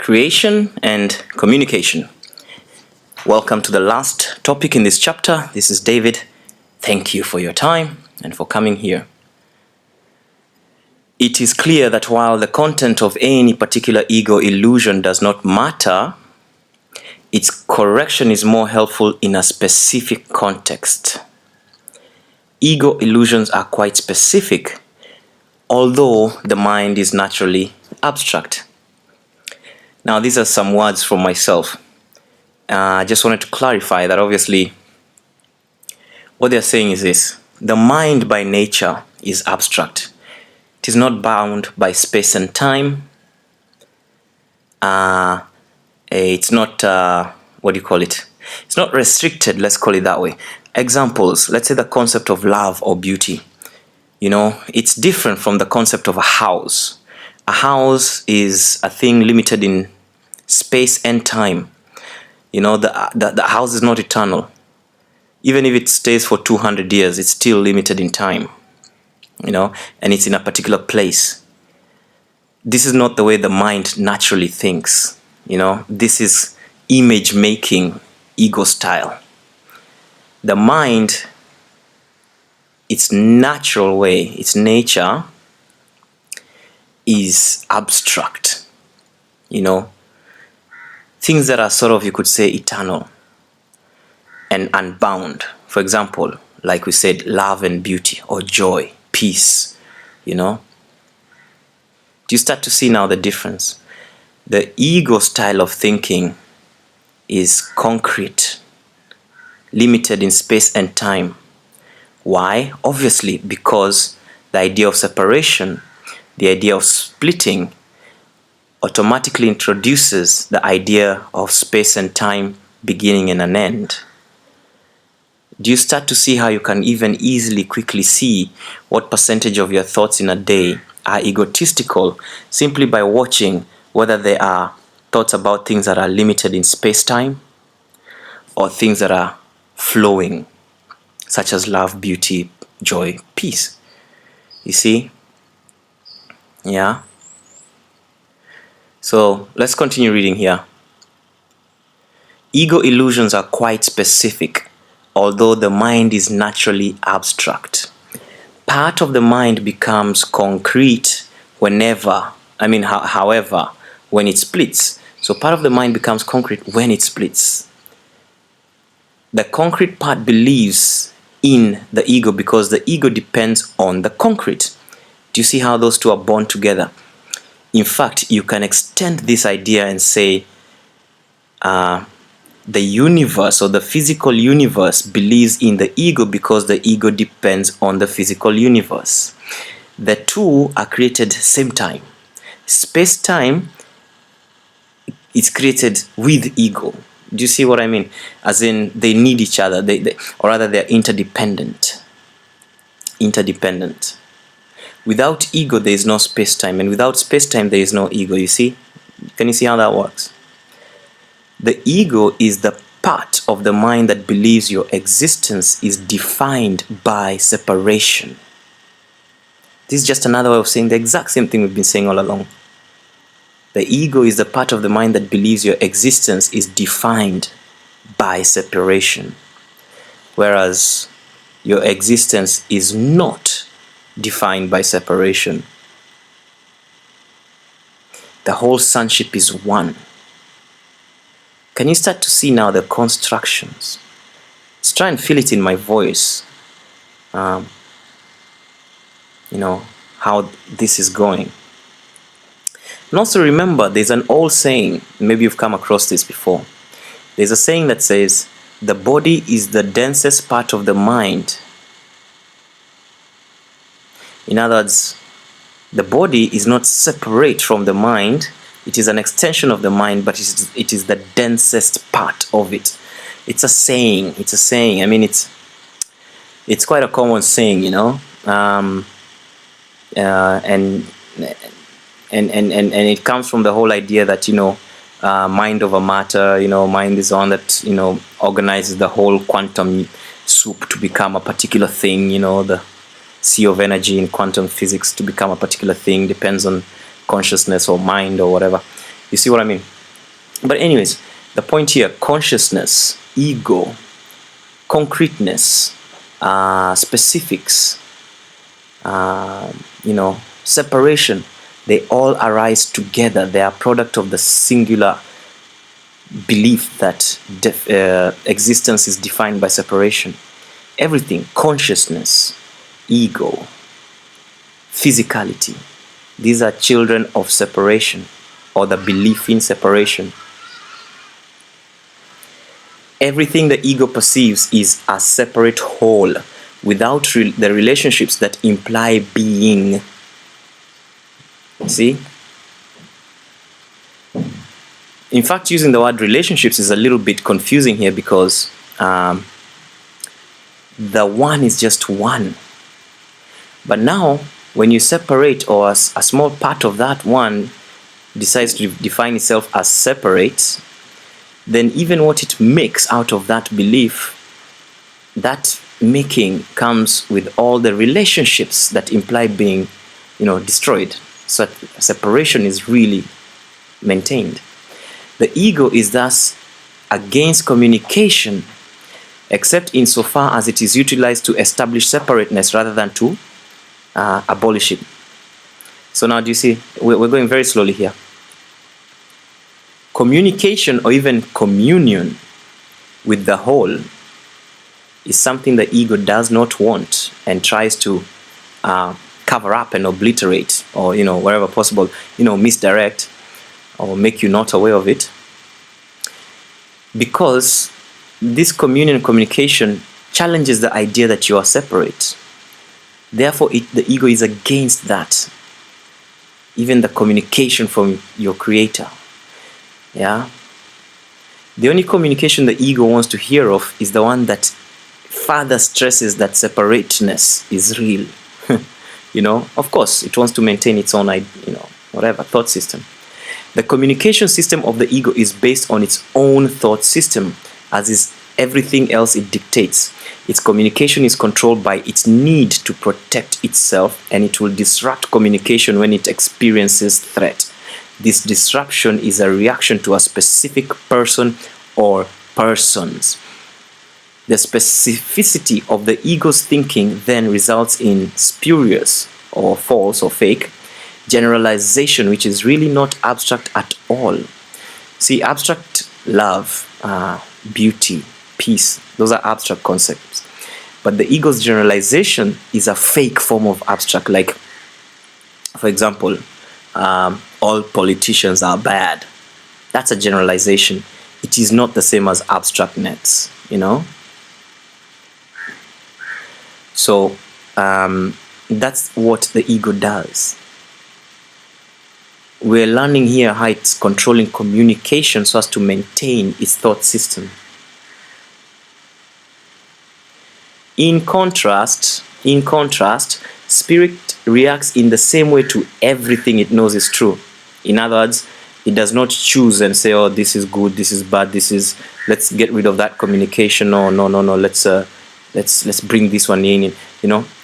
creation and communication. Welcome to the last topic in this chapter. This is David. Thank you for your time and for coming here. It is clear that while the content of any particular ego illusion does not matter, its correction is more helpful in a specific context. Ego illusions are quite specific, although the mind is naturally abstract. Now, these are some words from myself. I just wanted to clarify that obviously what they're saying is this: the mind by nature is abstract. It is not bound by space and time. It's not, It's not restricted, let's call it that way. Examples, let's say the concept of love or beauty. It's different from the concept of a house. A house is a thing limited in space and time. The house is not eternal. Even if it stays for 200 years, it's still limited in time. And it's in a particular place. This is not the way the mind naturally thinks. This is image making, ego style. The mind, its natural way, its nature is abstract. Things that are sort of, you could say, eternal and unbound. For example, like we said, love and beauty, or joy, peace. Do you start to see now the difference? The ego style of thinking is concrete, limited in space and time. Why? Obviously, because the idea of separation, the idea of splitting, automatically introduces the idea of space and time beginning and an end. Do you start to see how you can even easily, quickly see what percentage of your thoughts in a day are egotistical simply by watching whether they are thoughts about things that are limited in space-time or things that are flowing, such as love, beauty, joy, peace? You see? Yeah? So let's continue reading here. Ego illusions are quite specific, although the mind is naturally abstract. Part of the mind becomes concrete however, when it splits. So part of the mind becomes concrete when it splits. The concrete part believes in the ego because the ego depends on the concrete. Do you see how those two are bound together? In fact, you can extend this idea and say the universe or the physical universe believes in the ego because the ego depends on the physical universe. The two are created same time. Space-time is created with ego. Do you see what I mean? As in, they need each other, or rather they're interdependent. Without ego, there is no space-time, and without space-time, there is no ego. You see? Can you see how that works? The ego is the part of the mind that believes your existence is defined by separation. This is just another way of saying the exact same thing we've been saying all along. The ego is the part of the mind that believes your existence is defined by separation, whereas your existence is not defined by separation. The whole sonship is one. Can you start to see now the constructions? Let's try and feel it in my voice. How this is going. And also remember, there's an old saying, maybe you've come across this before. There's a saying that says, the body is the densest part of the mind. In other words, the body is not separate from the mind. It is an extension of the mind, but it is the densest part of it. It's a saying. I mean, it's quite a common saying, and it comes from the whole idea that mind over matter. Mind is one that organizes the whole quantum soup to become a particular thing. The sea of energy in quantum physics to become a particular thing depends on consciousness or mind or whatever. You see what I mean? But anyways, the point here: consciousness, ego, concreteness, specifics, separation, they all arise together. They are product of the singular belief that existence is defined by separation. Everything, consciousness, ego, physicality, these are children of separation, or the belief in separation. Everything the ego perceives is a separate whole, without the relationships that imply being. See? In fact, using the word relationships is a little bit confusing here, because the one is just one. But now, when you separate, or a small part of that one decides to define itself as separate, then even what it makes out of that belief, that making comes with all the relationships that imply being, destroyed. So separation is really maintained. The ego is thus against communication, except insofar as it is utilized to establish separateness rather than to abolish it. So now, do you see? We're going very slowly here. Communication, or even communion with the whole, is something the ego does not want and tries to cover up and obliterate, or wherever possible, misdirect or make you not aware of it, because this communion communication challenges the idea that you are separate. Therefore, the ego is against that, even the communication from your creator. Yeah. The only communication the ego wants to hear of is the one that further stresses that separateness is real. Of course, it wants to maintain its own, whatever thought system. The communication system of the ego is based on its own thought system, as is everything else it dictates. Its communication is controlled by its need to protect itself, and it will disrupt communication when it experiences threat. This disruption is a reaction to a specific person or persons. The specificity of the ego's thinking then results in spurious, or false, or fake generalization, which is really not abstract at all. See, abstract love, beauty, peace, those are abstract concepts. But the ego's generalization is a fake form of abstract. Like, for example, all politicians are bad. That's a generalization. It is not the same as abstractness, So that's what the ego does. We're learning here how it's controlling communication so as to maintain its thought system. In contrast, spirit reacts in the same way to everything it knows is true. In other words, it does not choose and say, oh, this is good, this is bad, let's get rid of that communication, no, let's bring this one in.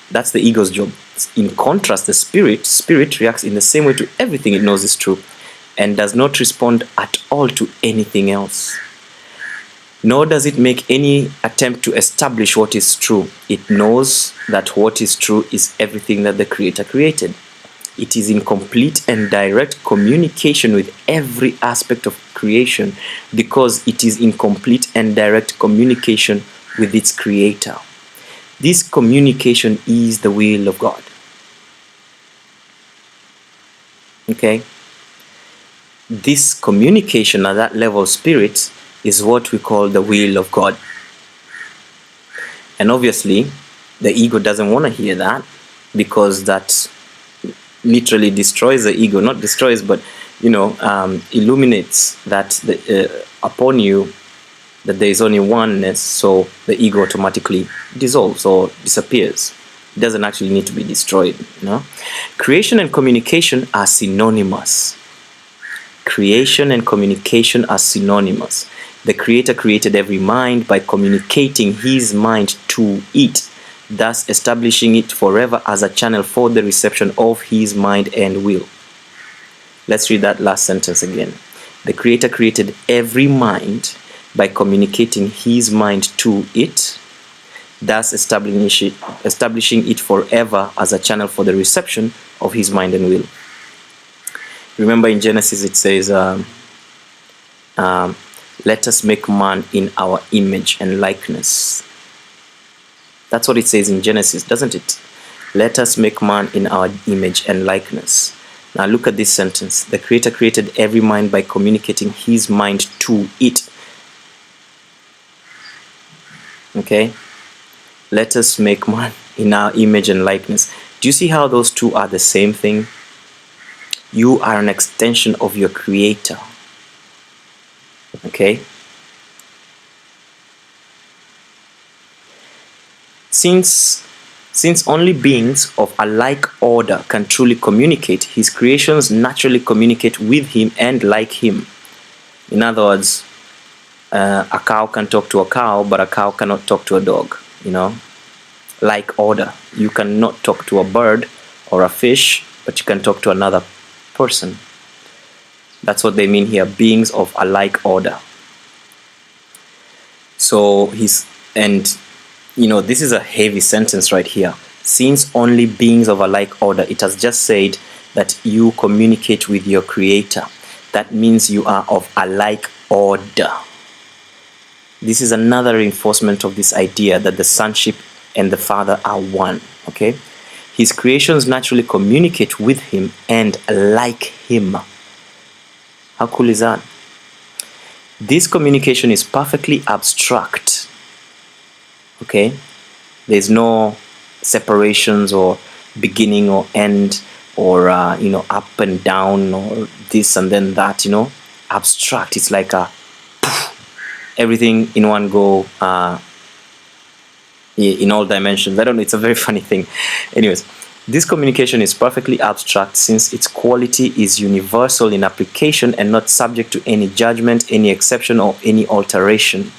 That's the ego's job. In contrast, the spirit reacts in the same way to everything it knows is true, and does not respond at all to anything else. Nor does it make any attempt to establish what is true. It knows that what is true is everything that the Creator created. It is in complete and direct communication with every aspect of creation, because it is in complete and direct communication with its Creator. This communication is the will of God. Okay? This communication at that level of spirit is what we call the will of God. And obviously, the ego doesn't want to hear that, because that literally destroys the ego. Not destroys, but illuminates that upon you that there is only oneness, so the ego automatically dissolves or disappears. It doesn't actually need to be destroyed. Creation and communication are synonymous. Creation and communication are synonymous. The Creator created every mind by communicating His mind to it, thus establishing it forever as a channel for the reception of His mind and will. Let's read that last sentence again. The Creator created every mind by communicating His mind to it, thus establishing it forever as a channel for the reception of His mind and will. Remember in Genesis it says, let us make man in our image and likeness. That's what it says in Genesis, doesn't it? Let us make man in our image and likeness. Now look at this sentence. The Creator created every mind by communicating His mind to it. Okay? Let us make man in our image and likeness. Do you see how those two are the same thing? You are an extension of your Creator. Okay? Since only beings of a like order can truly communicate, His creations naturally communicate with Him and like Him. In other words, a cow can talk to a cow, but a cow cannot talk to a dog, you know? Like order. You cannot talk to a bird or a fish, but you can talk to another person. That's what they mean here, beings of a like order. So this is a heavy sentence right here. Since only beings of a like order, it has just said that you communicate with your Creator. That means you are of a like order. This is another reinforcement of this idea that the Sonship and the Father are one. Okay? His creations naturally communicate with Him and like Him. How cool is that? This communication is perfectly abstract. Okay? There's no separations or beginning or end or up and down or this and then that, abstract. It's like everything in one go, in all dimensions. I don't know, it's a very funny thing. Anyways, this communication is perfectly abstract since its quality is universal in application and not subject to any judgment, any exception, or any alteration.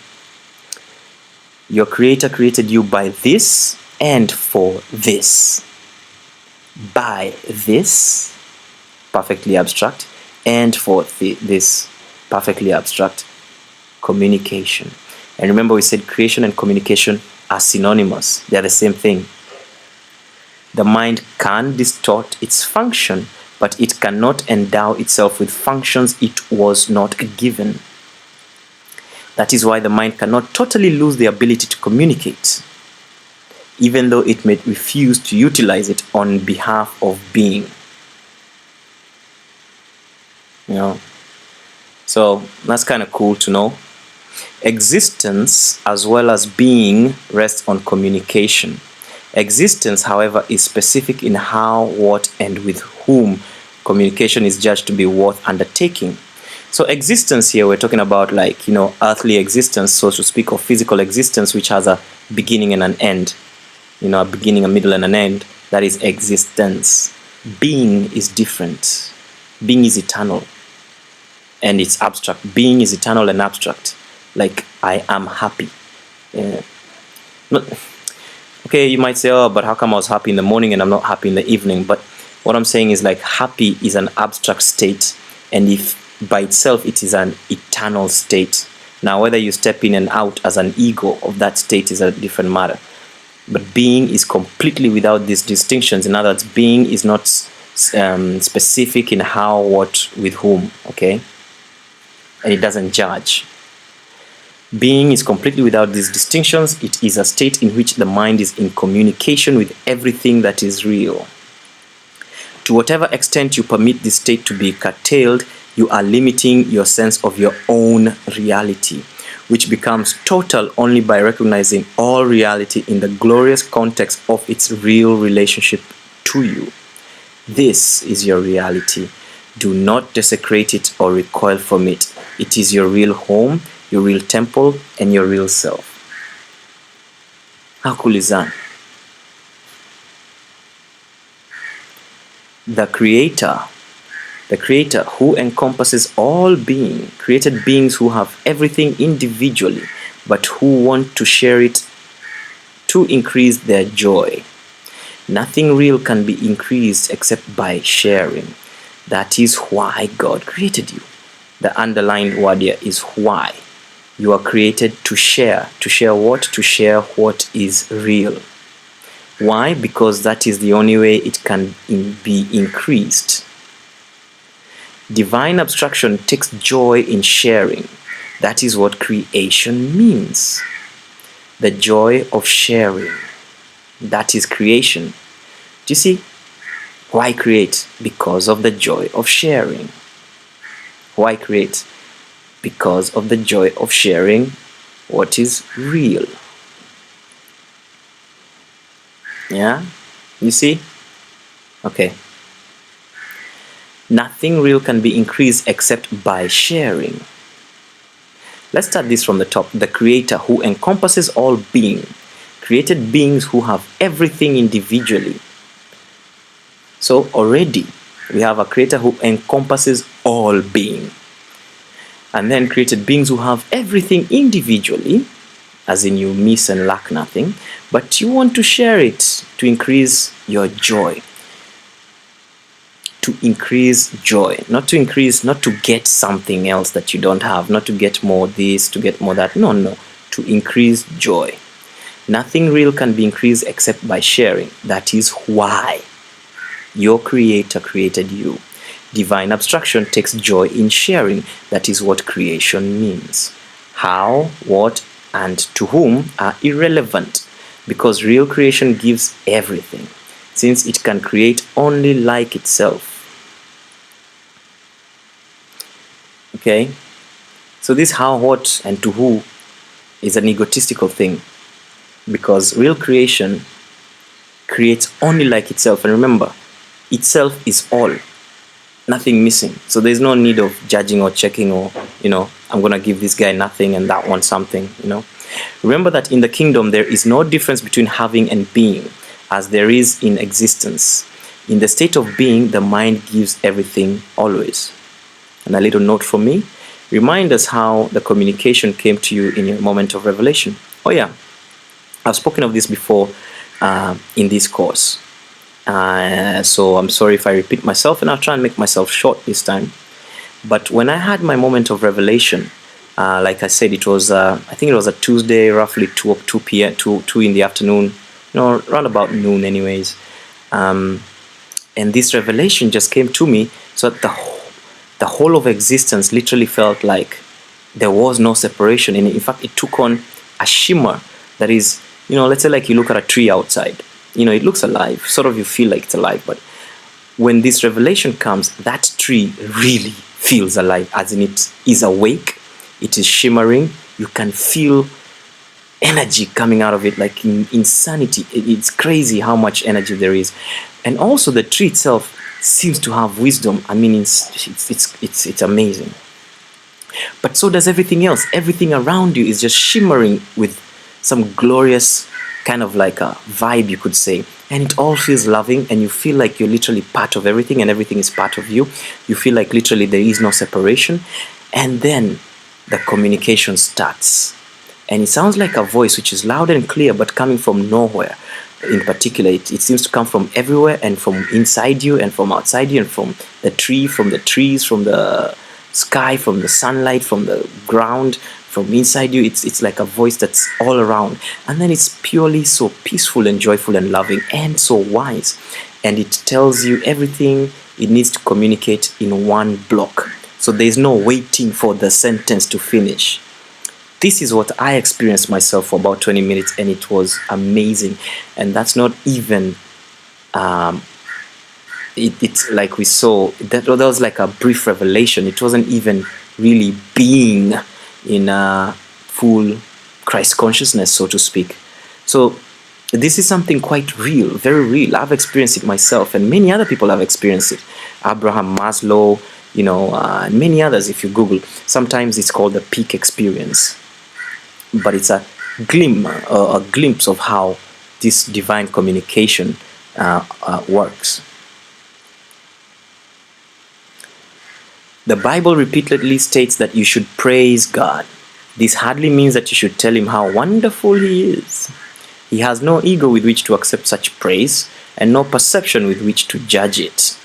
Your Creator created you by this and for this. By this, perfectly abstract, and for this, perfectly abstract communication. And remember, we said creation and communication are synonymous. They are the same thing. The mind can distort its function, but it cannot endow itself with functions it was not given. That is why the mind cannot totally lose the ability to communicate, even though it may refuse to utilize it on behalf of being. So that's kind of cool to know. Existence as well as being rests on communication. Existence, however, is specific in how, what, and with whom communication is judged to be worth undertaking. So existence here, we're talking about earthly existence, so to speak, or physical existence, which has a beginning and an end. A beginning, a middle, and an end. That is existence. Being is different. Being is eternal. And it's abstract. Being is eternal and abstract. Like, I am happy. Okay, you might say, oh, but how come I was happy in the morning and I'm not happy in the evening? But what I'm saying is, like, happy is an abstract state. And if by itself it is an eternal state. Now, whether you step in and out as an ego of that state is a different matter. But being is completely without these distinctions. In other words, being is not specific in how, what, with whom, okay? And it doesn't judge. Being is completely without these distinctions. It is a state in which the mind is in communication with everything that is real. To whatever extent you permit this state to be curtailed, you are limiting your sense of your own reality, which becomes total only by recognizing all reality in the glorious context of its real relationship to you. This is your reality. Do not desecrate it or recoil from it. It is your real home, your real temple, and your real self. How cool is that? The Creator who encompasses all being, created beings who have everything individually, but who want to share it to increase their joy. Nothing real can be increased except by sharing. That is why God created you. The underlined word here is why. You are created to share. To share what? To share what is real. Why? Because that is the only way it can be increased. Divine abstraction takes joy in sharing. That is what creation means. The joy of sharing. That is creation. Do you see? Why create? Because of the joy of sharing. Why create? Because of the joy of sharing what is real. Yeah? You see? Okay. Nothing real can be increased except by sharing. Let's start this from the top. The Creator, who encompasses all being, created beings who have everything individually. So already we have a Creator who encompasses all being, and then created beings who have everything individually, as in you miss and lack nothing, but you want to share it to increase your joy. To increase joy, not to get something else that you don't have, not to get more this, to get more that. No, to increase joy. Nothing real can be increased except by sharing. That is why your Creator created you. Divine abstraction takes joy in sharing. That is what creation means. How, what, and to whom are irrelevant, because real creation gives everything, since it can create only like itself. Okay, so this how, what, and to who is an egotistical thing, because real creation creates only like itself. And remember, itself is all, nothing missing. So there's no need of judging or checking, or I'm gonna give this guy nothing and that one something. Remember that in the kingdom there is no difference between having and being, as there is in existence. In the state of being, the mind gives everything always. And a little note from me: remind us how the communication came to you in your moment of revelation. Oh yeah, I've spoken of this before in this course. So I'm sorry if I repeat myself, and I'll try and make myself short this time. But when I had my moment of revelation, like I said, it was I think it was a Tuesday, roughly 2 p.m. 2 in the afternoon, around about noon anyways. And this revelation just came to me, so that the whole of existence literally felt like there was no separation. And in fact, it took on a shimmer that is, let's say like you look at a tree outside, it looks alive, sort of, you feel like it's alive. But when this revelation comes, that tree really feels alive, as in it is awake, it is shimmering, you can feel energy coming out of it, like insanity. It's crazy how much energy there is. And also the tree itself seems to have wisdom. I mean, it's amazing. But so does everything else. Everything around you is just shimmering with some glorious kind of like a vibe, you could say. And it all feels loving, and you feel like you're literally part of everything, and everything is part of you. You feel like literally there is no separation. And then the communication starts. And it sounds like a voice which is loud and clear, but coming from nowhere. In particular, it seems to come from everywhere, and from inside you, and from outside you, and from the tree, from the trees, from the sky, from the sunlight, from the ground, from inside you. It's like a voice that's all around. And then it's purely so peaceful and joyful and loving and so wise. And it tells you everything it needs to communicate in one block. So there's no waiting for the sentence to finish. This is what I experienced myself for about 20 minutes, and it was amazing. And that's not even it's like we saw that was like a brief revelation. It wasn't even really being in a full Christ consciousness, so to speak. So this is something quite real, very real. I've experienced it myself, and many other people have experienced it. Abraham Maslow, and many others. If you Google, sometimes it's called the peak experience. But it's a glimpse of how this divine communication works. The Bible repeatedly states that you should praise God. This hardly means that you should tell him how wonderful he is. He has no ego with which to accept such praise, and no perception with which to judge it.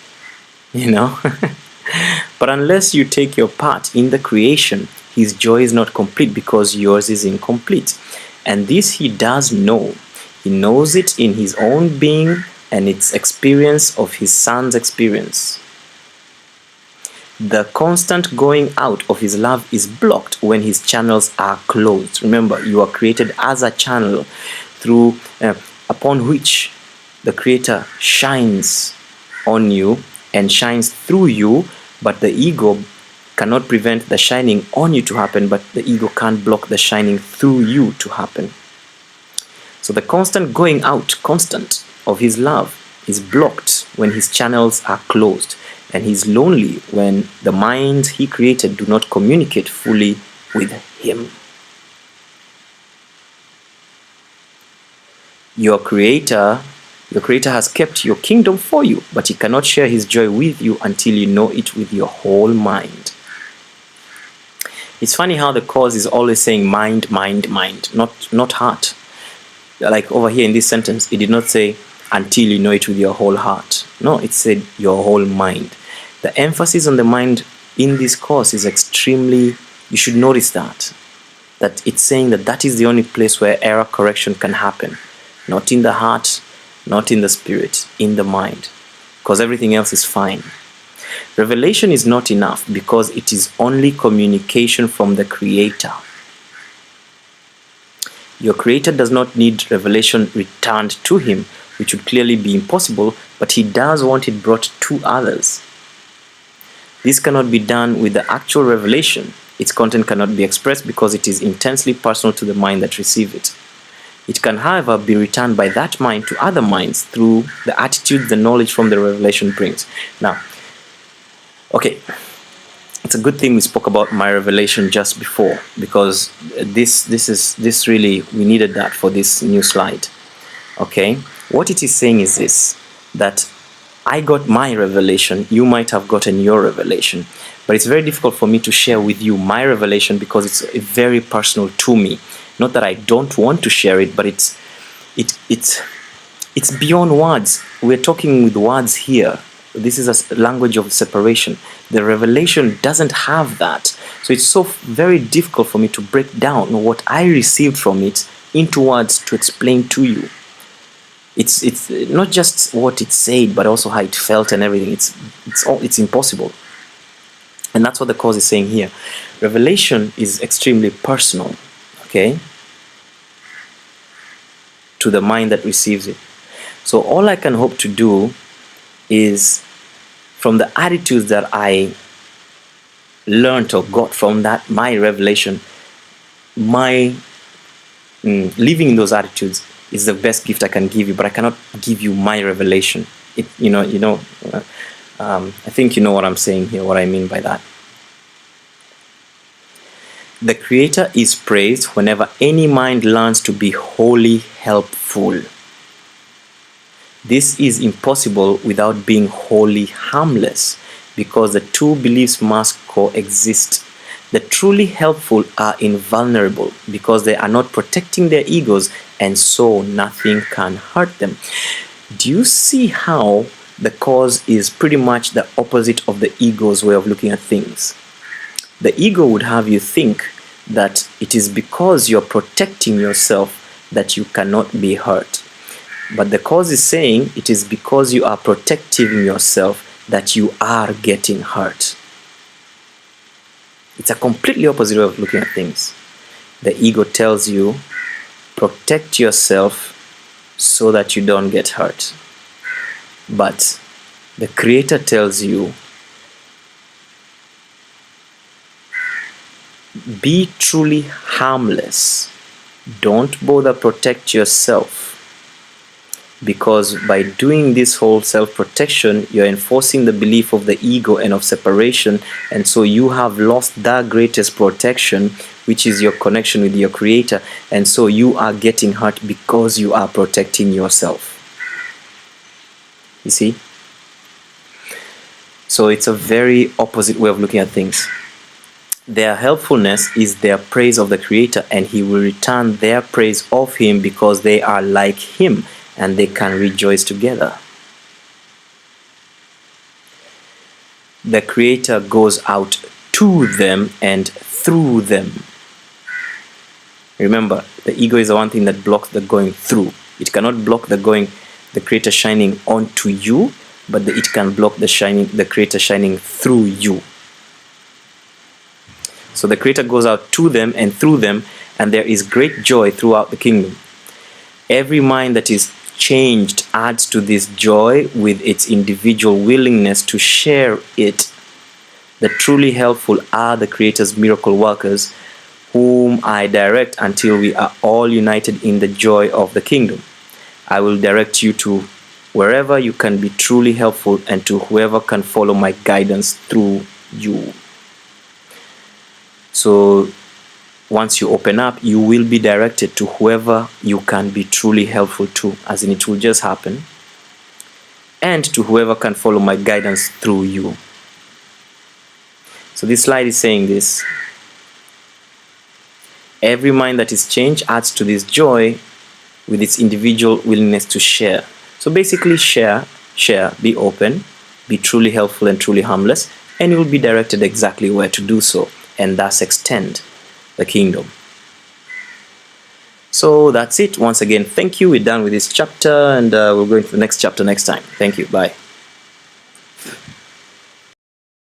But unless you take your part in the creation, his joy is not complete because yours is incomplete. And this he does know. He knows it in his own being and its experience of his son's experience. The constant going out of his love is blocked when his channels are closed. Remember, you are created as a channel through upon which the Creator shines on you and shines through you, but the ego cannot prevent the shining on you to happen, but the ego can't block the shining through you to happen. So the constant going out, constant of his love is blocked when his channels are closed, and he's lonely when the minds he created do not communicate fully with him. Your creator has kept your kingdom for you, but he cannot share his joy with you until you know it with your whole mind. It's funny how the cause is always saying mind, mind, mind, not heart. Like over here in this sentence, it did not say until you know it with your whole heart. No, it said your whole mind. The emphasis on the mind in this course is extremely, you should notice that it's saying that is the only place where error correction can happen. Not in the heart, not in the spirit, in the mind. Because everything else is fine. Revelation is not enough because it is only communication from the Creator. Your Creator does not need revelation returned to him, which would clearly be impossible, but he does want it brought to others. This cannot be done with the actual revelation. Its content cannot be expressed because it is intensely personal to the mind that receives it. It can, however, be returned by that mind to other minds through the attitude the knowledge from the revelation brings. Now, okay, it's a good thing we spoke about my revelation just before, because this really, we needed that for this new slide. Okay, what it is saying is this, that I got my revelation, you might have gotten your revelation, but it's very difficult for me to share with you my revelation because it's very personal to me. Not that I don't want to share it, but it's beyond words. We're talking with words here. This is a language of separation. The revelation doesn't have that. So it's so very difficult for me to break down what I received from it into words to explain to you. It's not just what it said, but also how it felt and everything. It's impossible. And that's what the cause is saying here. Revelation is extremely personal, okay, to the mind that receives it. So all I can hope to do is, from the attitudes that I learned or got from that, my revelation, living in those attitudes is the best gift I can give you, but I cannot give you my revelation. I think you know what I'm saying here, what I mean by that. The Creator is praised whenever any mind learns to be wholly helpful. This is impossible without being wholly harmless, because the two beliefs must coexist. The truly helpful are invulnerable because they are not protecting their egos, and so nothing can hurt them. Do you see how the cause is pretty much the opposite of the ego's way of looking at things? The ego would have you think that it is because you're protecting yourself that you cannot be hurt. But the cause is saying it is because you are protecting yourself that you are getting hurt. It's a completely opposite way of looking at things. The ego tells you, protect yourself so that you don't get hurt. But the Creator tells you, be truly harmless. Don't bother protect yourself. Because by doing this whole self-protection, you're enforcing the belief of the ego and of separation, and so you have lost the greatest protection, which is your connection with your Creator, and so you are getting hurt because you are protecting yourself. You see? So it's a very opposite way of looking at things. Their helpfulness is their praise of the Creator, and He will return their praise of Him because they are like Him, and they can rejoice together. the Creator goes out to them and through them. Remember, the ego is the one thing that blocks the going through. It cannot block the Creator shining onto you, but it can block the Creator shining through you. So the Creator goes out to them and through them, and there is great joy throughout the kingdom. Every mind that is changed adds to this joy with its individual willingness to share it. The truly helpful are the Creator's miracle workers, whom I direct until we are all united in the joy of the kingdom. I will direct you to wherever you can be truly helpful and to whoever can follow my guidance through you. So once you open up, you will be directed to whoever you can be truly helpful to, as in it will just happen, and to whoever can follow my guidance through you. So this slide is saying this. Every mind that is changed adds to this joy with its individual willingness to share. So basically share, be open, be truly helpful and truly harmless, and you will be directed exactly where to do so, and thus extend the kingdom. So that's it. Once again, thank you. We're done with this chapter, and we'll go into the next chapter next time. Thank you. Bye.